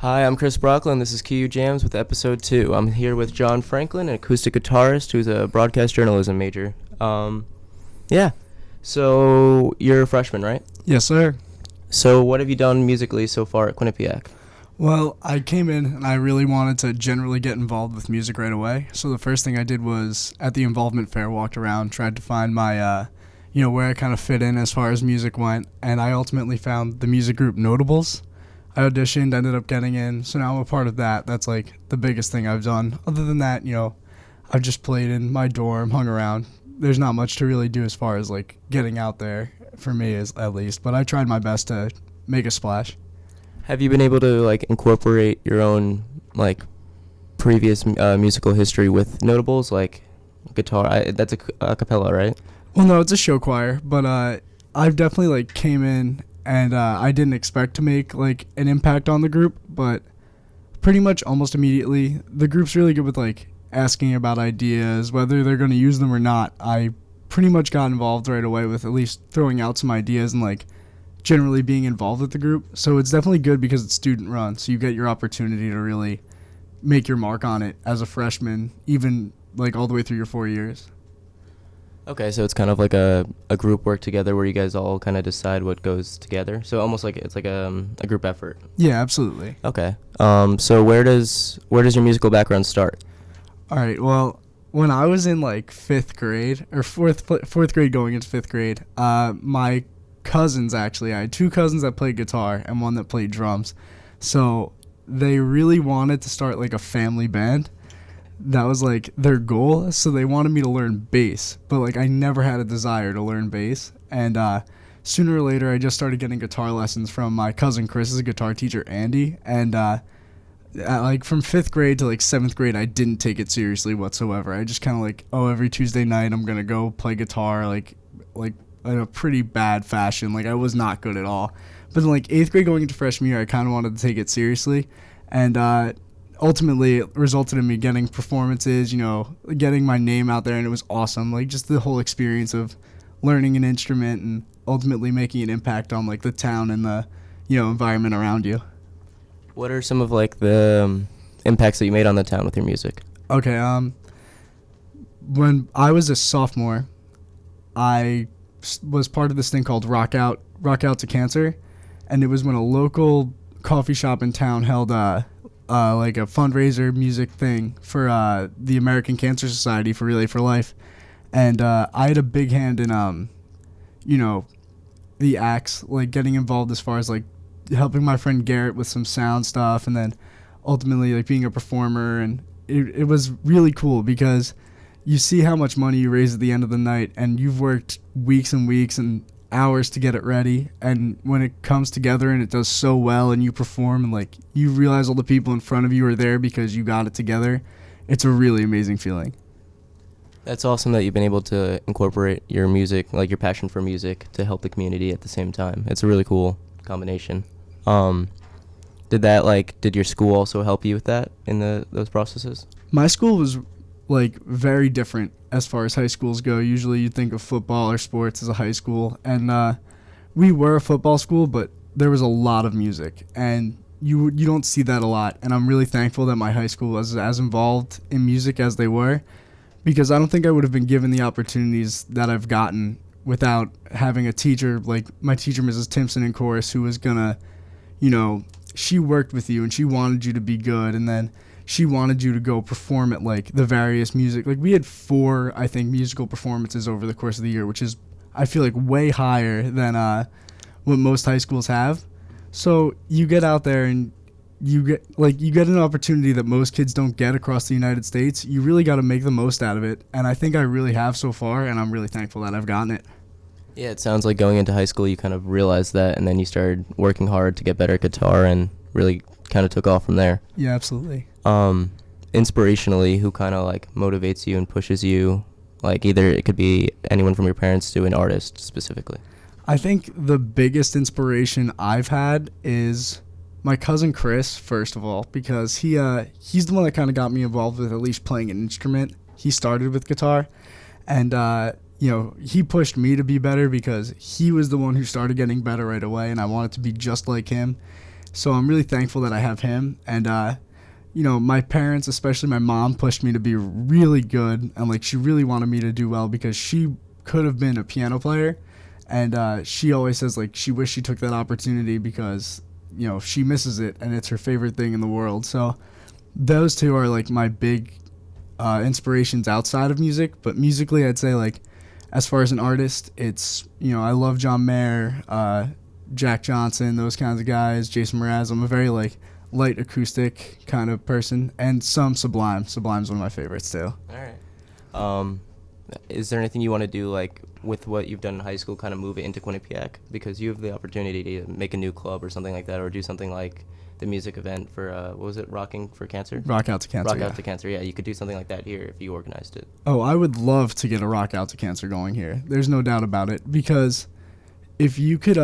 Hi, I'm Chris Brocklin. This is KU Jams with episode 2. I'm here with John Franklin, an acoustic guitarist who's a broadcast journalism major. Yeah. So you're a freshman, right? Yes, sir. So what have you done musically so far at Quinnipiac? Well, I came in and I really wanted to generally get involved with music right away. So the first thing I did was at the involvement fair, walked around, tried to find my, where I kind of fit in as far as music went. And I ultimately found the music group Notables. I auditioned, ended up getting in. So now I'm a part of that. That's like the biggest thing I've done. Other than that, I've just played in my dorm, hung around. There's not much to really do as far as like getting out there for me, at least. But I tried my best to make a splash. Have you been able to like incorporate your own like previous musical history with notables like guitar? That's a cappella, right? Well, no, it's a show choir, but I've definitely like came in and I didn't expect to make like an impact on the group, but pretty much almost immediately the group's really good with like asking about ideas, whether they're going to use them or not. I pretty much got involved right away with at least throwing out some ideas and like generally being involved with the group. So it's definitely good because it's student run, so you get your opportunity to really make your mark on it as a freshman, even like all the way through your 4 years. Okay, so it's kind of like a group work together where you guys all kind of decide what goes together. So almost like it's like a group effort. Yeah, absolutely. Okay. So where does your musical background start? All right. Well, when I was in like fifth grade or fourth grade going into fifth grade, my cousins actually, I had two cousins that played guitar and one that played drums. So they really wanted to start like a family band. That was like their goal. So they wanted me to learn bass, but like I never had a desire to learn bass. And sooner or later, I just started getting guitar lessons from my cousin Chris's guitar teacher, Andy. And like from fifth grade to like seventh grade, I didn't take it seriously whatsoever. I just kind of like, every Tuesday night I'm gonna go play guitar, like in a pretty bad fashion. Like I was not good at all. But in like eighth grade going into freshman year, I kind of wanted to take it seriously, and ultimately it resulted in me getting performances, getting my name out there, and it was awesome. Like just the whole experience of learning an instrument and ultimately making an impact on like the town and the environment around you. What are some of like the impacts that you made on the town with your music? Okay, when I was a sophomore, I was part of this thing called Rock Out to Cancer, and it was when a local coffee shop in town held like a fundraiser music thing for the American Cancer Society for Relay for Life, and I had a big hand in the acts, like getting involved as far as like helping my friend Garrett with some sound stuff, and then ultimately like being a performer, and it was really cool because you see how much money you raise at the end of the night, and you've worked weeks and weeks and hours to get it ready, and when it comes together and it does so well and you perform and like you realize all the people in front of you are there because you got it together, it's a really amazing feeling. That's awesome that you've been able to incorporate your music, like your passion for music, to help the community at the same time. It's a really cool combination. Did your school also help you with that in those processes? My school was like very different as far as high schools go. Usually you think of football or sports as a high school, and we were a football school, but there was a lot of music, and you don't see that a lot, and I'm really thankful that my high school was as involved in music as they were, because I don't think I would have been given the opportunities that I've gotten without having a teacher like my teacher, Mrs. Timpson in chorus, who was gonna, she worked with you and she wanted you to be good, and then she wanted you to go perform at like the various music. Like we had 4, I think, musical performances over the course of the year, which is, I feel like, way higher than what most high schools have. So you get out there and you get an opportunity that most kids don't get across the United States. You really got to make the most out of it, and I think I really have so far, and I'm really thankful that I've gotten it. Yeah, it sounds like going into high school you kind of realized that, and then you started working hard to get better at guitar and really kind of took off from there. Yeah, absolutely. Inspirationally, who kind of like motivates you and pushes you? Like either it could be anyone from your parents to an artist specifically. I think the biggest inspiration I've had is my cousin Chris, first of all, because he's the one that kind of got me involved with at least playing an instrument. He started with guitar, and he pushed me to be better because he was the one who started getting better right away, and I wanted to be just like him. So I'm really thankful that I have him. And my parents, especially my mom, pushed me to be really good, and like she really wanted me to do well because she could have been a piano player, and she always says like she wished she took that opportunity because she misses it and it's her favorite thing in the world. So those two are like my big inspirations outside of music. But musically, I'd say like as far as an artist, it's I love John Mayer, Jack Johnson, those kinds of guys, Jason Mraz. I'm a very like light acoustic kind of person, and some Sublime. Sublime's one of my favorites too. All right. Is there anything you want to do, like with what you've done in high school, kind of move it into Quinnipiac? Because you have the opportunity to make a new club or something like that, or do something like the music event for what was it, Rocking for Cancer? Rock Out to Cancer. Rock Out to Cancer. Yeah, you could do something like that here if you organized it. Oh, I would love to get a Rock Out to Cancer going here. There's no doubt about it, because if you could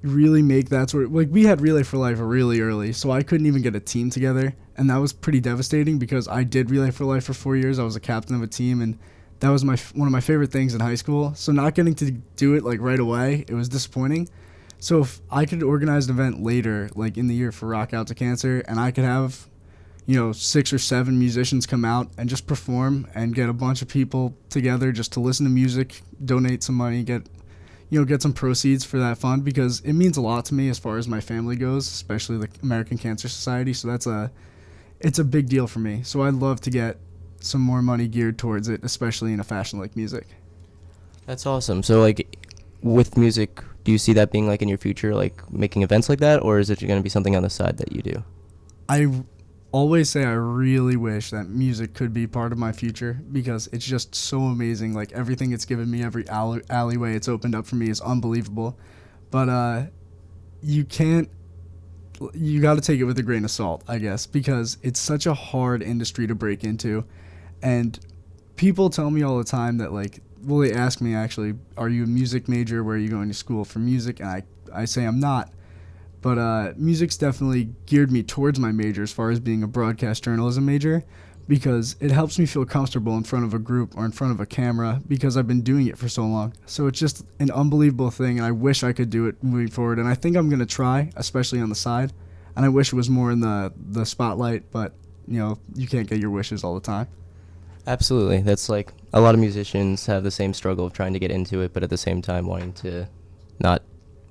really make that sort of, like, we had Relay for Life really early, so I couldn't even get a team together, and that was pretty devastating because I did Relay for Life for 4 years. I was a captain of a team, and that was one of my favorite things in high school. So not getting to do it like right away, it was disappointing. So if I could organize an event later, like in the year for Rock Out to Cancer, and I could have 6 or 7 musicians come out and just perform and get a bunch of people together just to listen to music, donate some money, get some proceeds for that fund, because it means a lot to me as far as my family goes, especially the American Cancer Society. So it's a big deal for me. So I'd love to get some more money geared towards it, especially in a fashion like music. That's awesome. So like with music, do you see that being like in your future, like making events like that, or is it going to be something on the side that you do? I always say I really wish that music could be part of my future, because it's just so amazing. Like everything it's given me, every alleyway it's opened up for me is unbelievable. But you got to take it with a grain of salt, I guess, because it's such a hard industry to break into. And people tell me all the time that they ask me actually, are you a music major? Where are you going to school for music? And I say I'm not. But music's definitely geared me towards my major as far as being a broadcast journalism major, because it helps me feel comfortable in front of a group or in front of a camera because I've been doing it for so long. So it's just an unbelievable thing, and I wish I could do it moving forward. And I think I'm going to try, especially on the side. And I wish it was more in the spotlight, but you can't get your wishes all the time. Absolutely. That's like a lot of musicians have the same struggle of trying to get into it, but at the same time wanting to not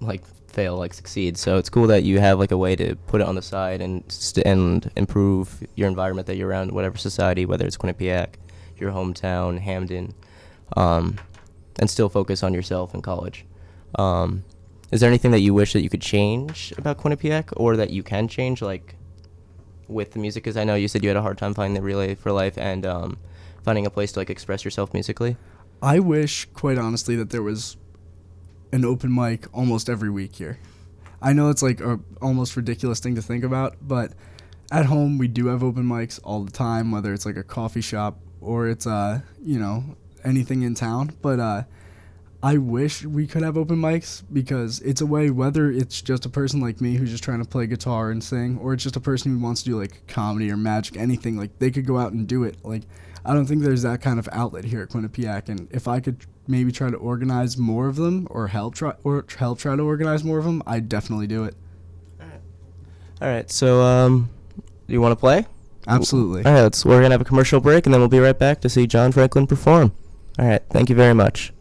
like fail, like succeed. So it's cool that you have like a way to put it on the side and improve your environment that you're around, whatever society, whether it's Quinnipiac, your hometown, Hamden, and still focus on yourself in college. Is there anything that you wish that you could change about Quinnipiac, or that you can change, like with the music? Because I know you said you had a hard time finding the Relay for Life and finding a place to like express yourself musically. I wish, quite honestly, that there was an open mic almost every week here. I know it's like a almost ridiculous thing to think about, but at home we do have open mics all the time, whether it's like a coffee shop or it's anything in town. But I wish we could have open mics, because it's a way, whether it's just a person like me who's just trying to play guitar and sing, or it's just a person who wants to do like comedy or magic, anything, like they could go out and do it. Like I don't think there's that kind of outlet here at Quinnipiac, and if I could maybe try to organize more of them, or help try to organize more of them, I'd definitely do it. All right. So do you want to play? Absolutely. All right. We're gonna have a commercial break, and then we'll be right back to see John Franklin perform. All right. Thank you very much.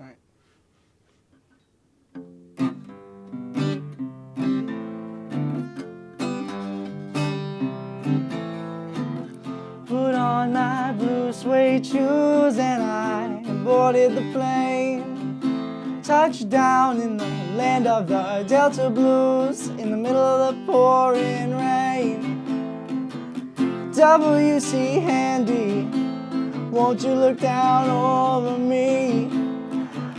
right. Put on my blue suede shoes and I boarded the plane. Touched down in the land of the Delta Blues in the middle of the pouring rain. WC Handy, won't you look down over me?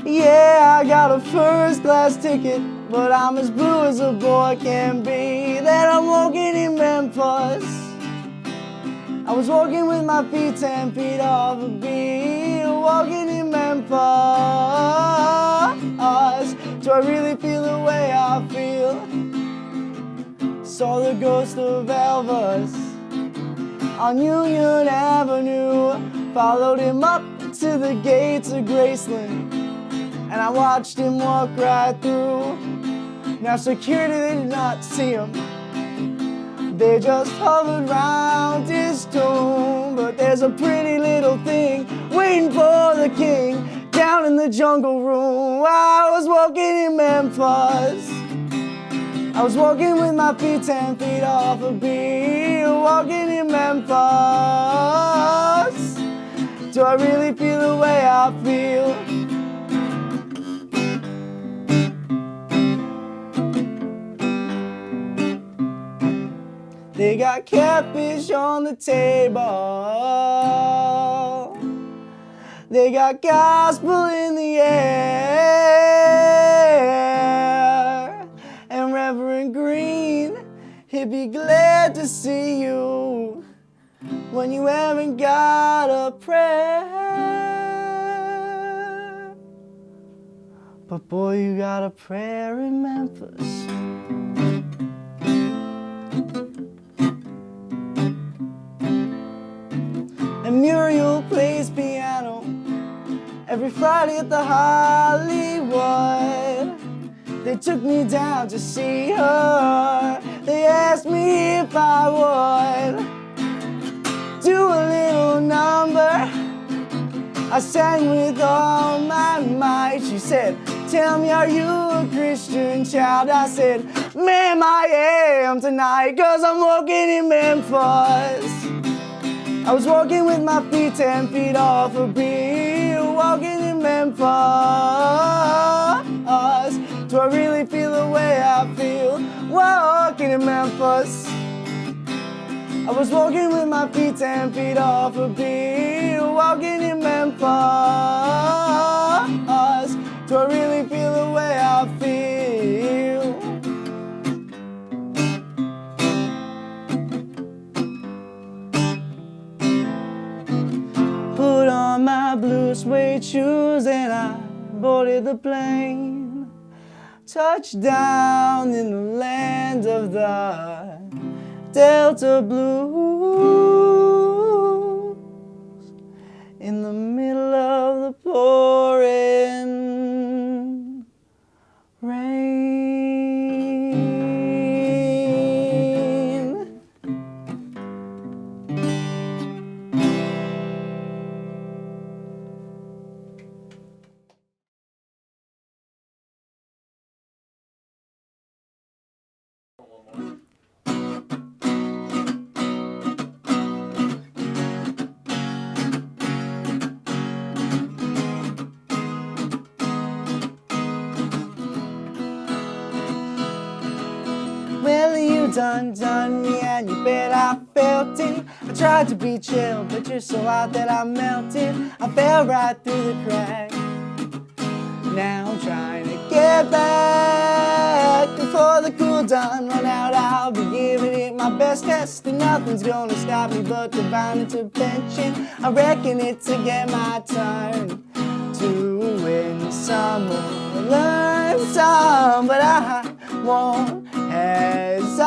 Yeah, I got a first class ticket, but I'm as blue as a boy can be. Then I'm walking in Memphis. I was walking with my feet 10 feet off a beat. Walking in Memphis. Do I really feel the way I feel? Saw the ghost of Elvis on Union Avenue. Followed him up to the gates of Graceland, and I watched him walk right through. Now security, they did not see him. They just hovered round his tomb. But there's a pretty little thing waiting for the king down in the jungle room. I was walking in Memphis. I was walking with my feet 10 feet off a beat. Walking in Memphis. Do I really feel the way I feel? They got catfish on the table. They got gospel in the air. And Reverend Green, he'd be glad to see you when you haven't got a prayer. But boy, you got a prayer in Memphis. And Muriel plays piano every Friday at the Hollywood. They took me down to see her. They asked me if I would do a little number. I sang with all my might. She said, tell me, are you a Christian child? I said, ma'am, I am tonight, 'cause I'm walking in Memphis. I was walking with my feet 10 feet off a beat. Walking in Memphis. Do I really feel the way I feel? Walking in Memphis. I was walking with my feet 10 feet off a beat. Walking in Memphis. Do I really feel the way I feel? Put on my blue suede shoes and I boarded the plane. Touched down in the land of the Delta Blues in the middle of the pouring rain. Well, you done me and you bet I felt it. I tried to be chill, but you're so hot that I melted. I fell right through the crack. Now I'm trying to get back before the cool done run out. I'll be giving it my best test, and nothing's gonna stop me but divine intervention. I reckon it's again my turn to win some or learn some, but I won't hesitate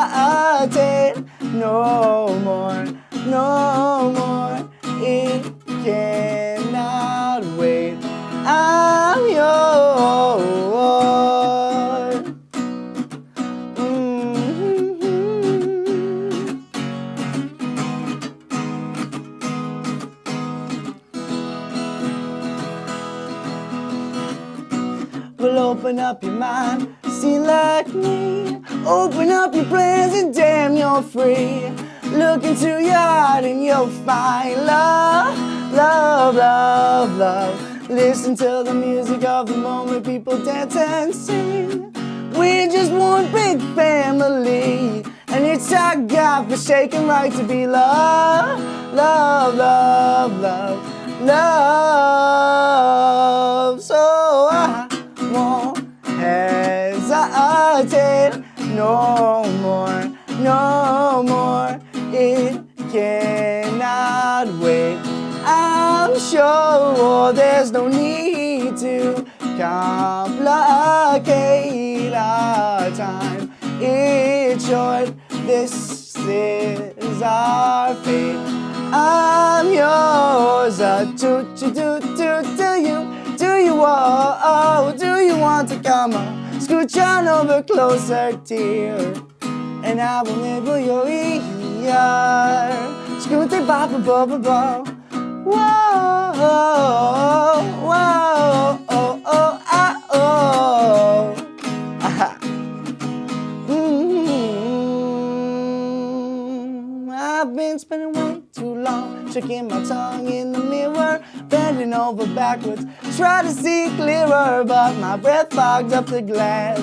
no more, no more. It cannot wait. I'm yours. Well, open up your mind, see like me. Open up your plans and damn, you're free. Look into your heart and you'll find love, love, love, love. Listen to the music of the moment, people dance and sing. We're just one big family, and it's our God-forsaken right to be loved, love, love, love, love. So I won't hesitate no more, no more. It cannot wait. I'm sure there's no need to complicate our time. It's short, this is our fate. I'm yours, do you want to come on? Scooch on over closer, dear, and I will nibble your ear. Scooty ba ba ba ba ba. Whoa, whoa, oh, oh, ah, oh. Aha. I've been spending way too long tricking my tongue in the mirror, bending over backwards, try to see clearer, but my breath fogged up the glass.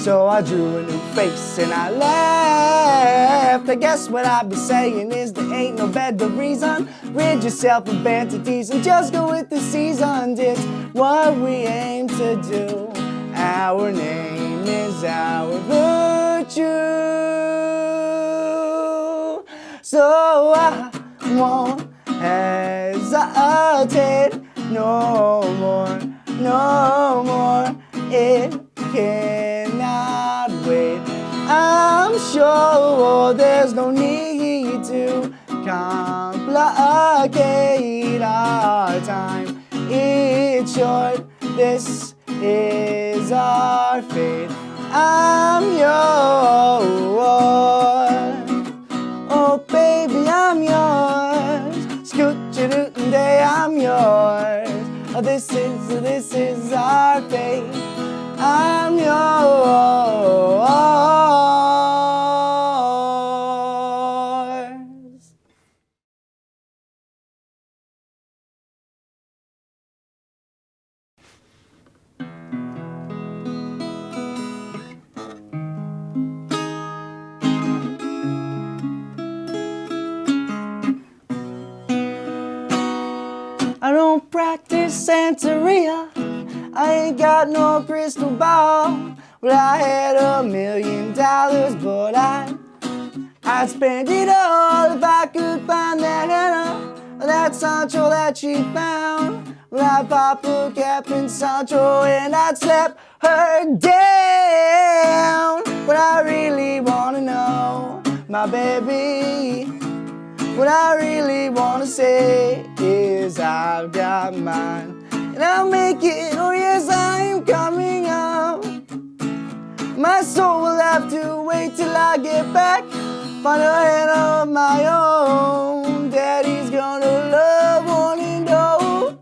So I drew a new face and I laughed. I guess what I'd be saying is there ain't no better reason. Rid yourself of vanities and just go with the seasons. It's what we aim to do. Our name is our virtue. So I won't hesitate no more, no more. It cannot wait. I'm sure there's no need to complicate our time. It's short, this is our fate. I'm yours. Oh baby, I'm yours. Scooch-a-doo-day, I'm yours. Oh, this is our fate. I'm yours. I don't practice Santeria. I ain't got no crystal ball. Well, I had $1 million, but I'd spend it all if I could find that henna, that Sancho that she found. Well, I'd pop a cap in Sancho and I'd slap her down. But I really wanna know, my baby, what I really wanna say is I've got mine. And I'll make it, oh yes, I'm coming up. My soul will have to wait till I get back. Find a hand of my own. Daddy's gonna love, want and know.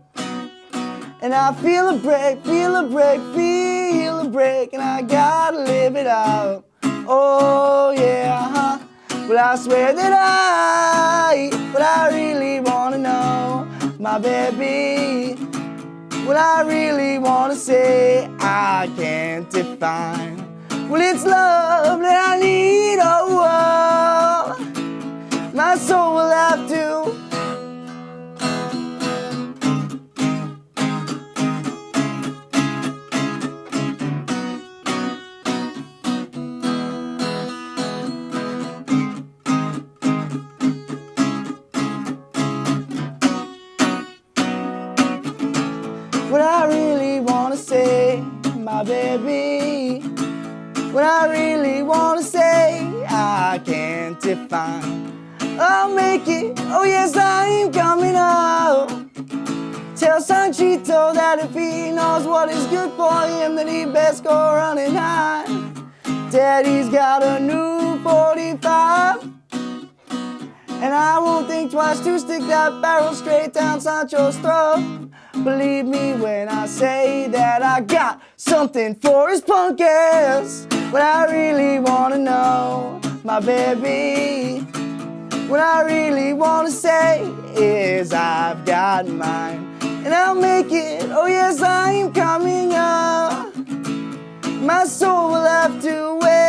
And I feel a break, feel a break, feel a break. And I gotta live it out. Oh yeah, Well, I swear that but I really wanna know, my baby. What I really wanna say, I can't define. Well, it's love that I need, oh, oh. My soul will have to. What I really wanna say, my baby. What I really wanna say, I can't define. I'll make it, oh yes, I'm coming up. Tell Sanchito that if he knows what is good for him, then he best go running high. Daddy's got a new 45, And I won't think twice to stick that barrel straight down Sancho's throat. Believe me when I say that I got something for his punk ass. What I really wanna know, my baby, what I really wanna say is I've got mine, and I'll make it, oh yes, I am coming up. My soul will have to wait.